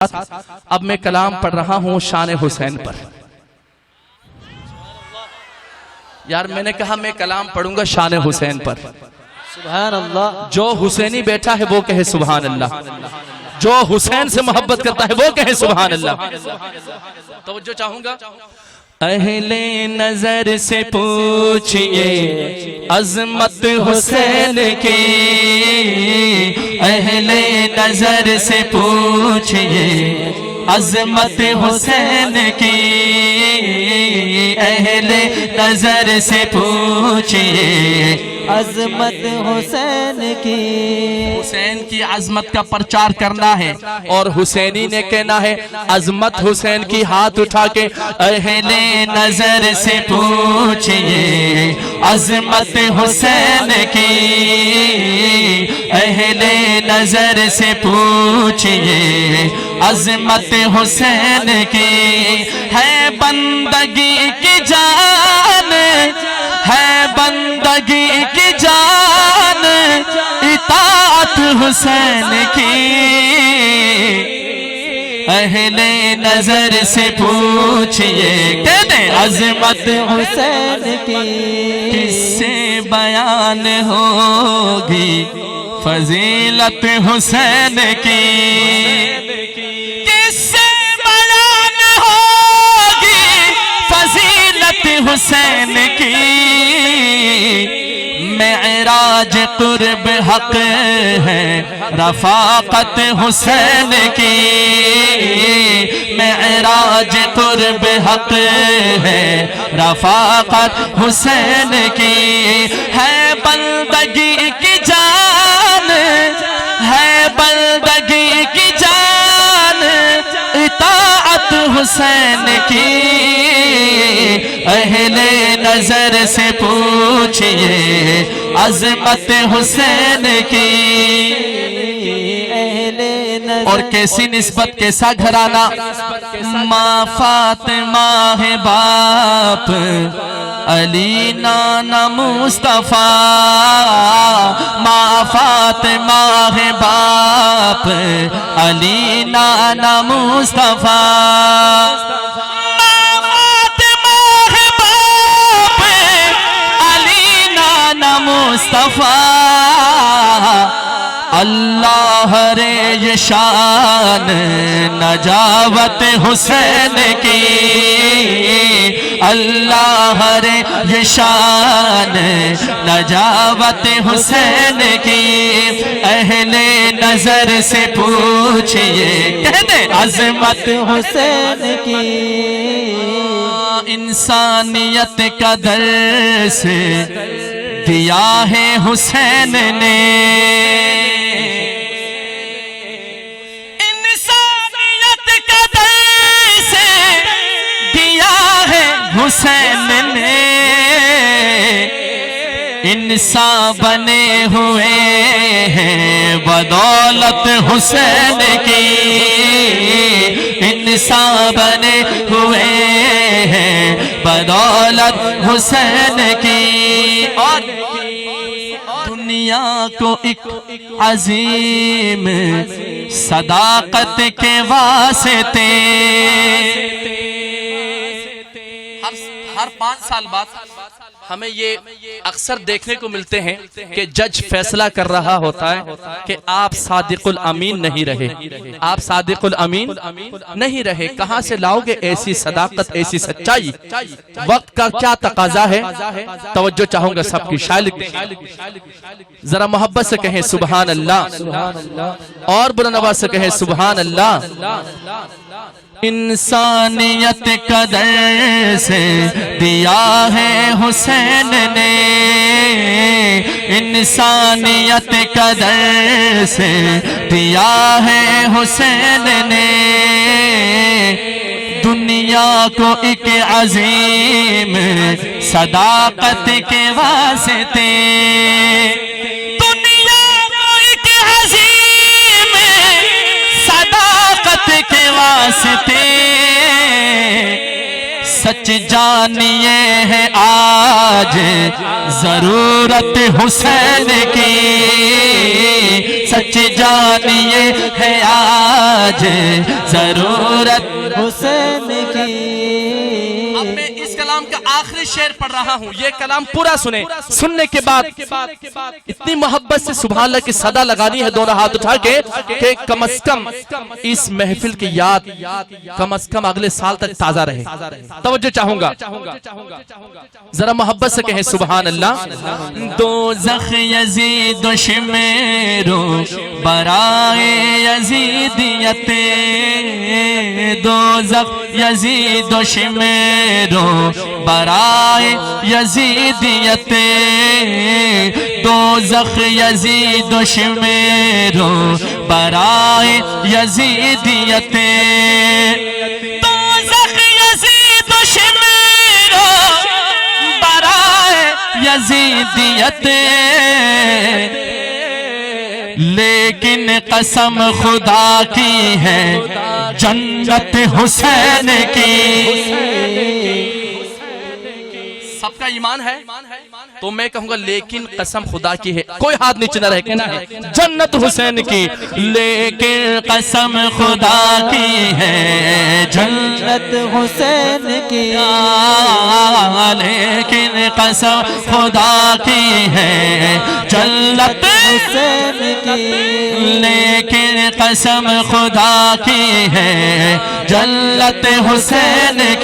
अब मैं कलाम पढ़ रहा हूं शान हुसैन पर। यार मैंने कहा मैं कलाम पढ़ूंगा शान हुसैन पर। सुभान अल्लाह। जो हुसैनी बैठा है वो कहे सुभान अल्लाह, जो हुसैन से मोहब्बत करता है वो कहे सुभान अल्लाह। तवज्जो चाहूंगा। अहले नजर से पूछिए अजमत हुसैन की, अहले नजर से पूछिए अजमत हुसैन की, अहले नजर से पूछिए अजमत हुसैन की। हुसैन की अजमत का प्रचार करना है और हुसैनी ने कहना है अजमत हुसैन की। हाथ उठा के अहले नजर से पूछिए अजमत हुसैन की, अहले नजर से पूछिए अजमत हुसैन की। है बंदगी की जान, है बंदगी की जान, इताअत हुसैन की। अहले नजर से पूछिए कहते अजमत हुसैन की। किससे बयान होगी फजीलत हुसैन की, किससे बयान होगी फजीलत हुसैन की। मेराज कुर्ब हक है रफाकत हुसैन की, मेराज कुर्ब हक है रफाकत हुसैन की। है बंदगी की जान, है बंदगी की जान, इताअत हुसैन की। अहले नजर से पूछिए अजमत हुसैन की। और कैसी निस्बत, कैसा घराना। माँ फातिमा है बाप अली नाना मुस्तफा, माँ फातिमा है बाप अली नाना मुस्तफा। मुस्तफा अल्लाह रे ये शान नजावत हुसैन की, अल्लाह रे ये शान नजावत हुसैन की। अहले नजर से पूछिए कहते अजमत हुसैन की। इंसानियत का दर्स दिया है हुसैन ने, इंसानियत का दर्स दिया है हुसैन ने। इंसान बने हुए हैं बदौलत हुसैन की, इंसान बने हुए हैं बदौलत हुसैन की। और दुनिया को एक अजीम सदाकत के वास्ते हर 5 साल बाद हमें ये अक्सर देखने को मिलते हैं कि जज फैसला कर रहा होता है कि आप सादिकुल अमीन नहीं रहे, आप सादिकुल अमीन नहीं रहे। कहां से लाओगे ऐसी सदाकत, ऐसी सच्चाई? वक्त का क्या तकाजा है? तवज्जो चाहूंगा सबकी। शायद जरा मोहब्बत से कहें सुभान अल्लाह, और बुलंद से कहें सुभान अल्लाह। इंसानियत का दर्स दिया है हुसैन ने, इंसानियत का दर्स दिया है हुसैन ने। दुनिया को एक अजीम सदाकत के वास्ते, दुनिया को एक अजीम सदाकत के वास्ते सच जानिए है आज जरूरत हुसैन की, सच जानिए है आज जरूरत हुसैन की। अब मैं इस कलाम का आखिरी शेर पढ़ रहा हूँ, ये कलाम पूरा सुने। सुनने के बाद इतनी मोहब्बत से सुभान अल्लाह की सदा लगानी है दोनों हाथ उठा के कि कम से कम इस महफिल की याद कम से कम अगले साल तक ताजा रहे। तवज्जो चाहूंगा, जरा मोहब्बत से कहें सुभान अल्लाह। दोज़ख यज़ीद शिमेरो बराए यज़ीदियते, दोज़ख यज़ीद शिमेरो बराए यज़ीदियते, दोज़ख यज़ीद शिमेरो बराए यज़ीदियते, दोज़ख यज़ीद शिमेरो बराए यज़ीदियते, लेकिन कसम खुदा की है जन्नत हुसैन की। सबका ईमान है तो मैं कहूंगा लेकिन कसम खुदा की है, कोई हाथ नीचे न रहे, कहना है जन्नत हुसैन की। लेकिन कसम खुदा की है जन्नत हुसैन की, लेकिन कसम खुदा की है जन्नत हुसैन की, लेकिन कसम खुदा की है जन्नत हुसैन की।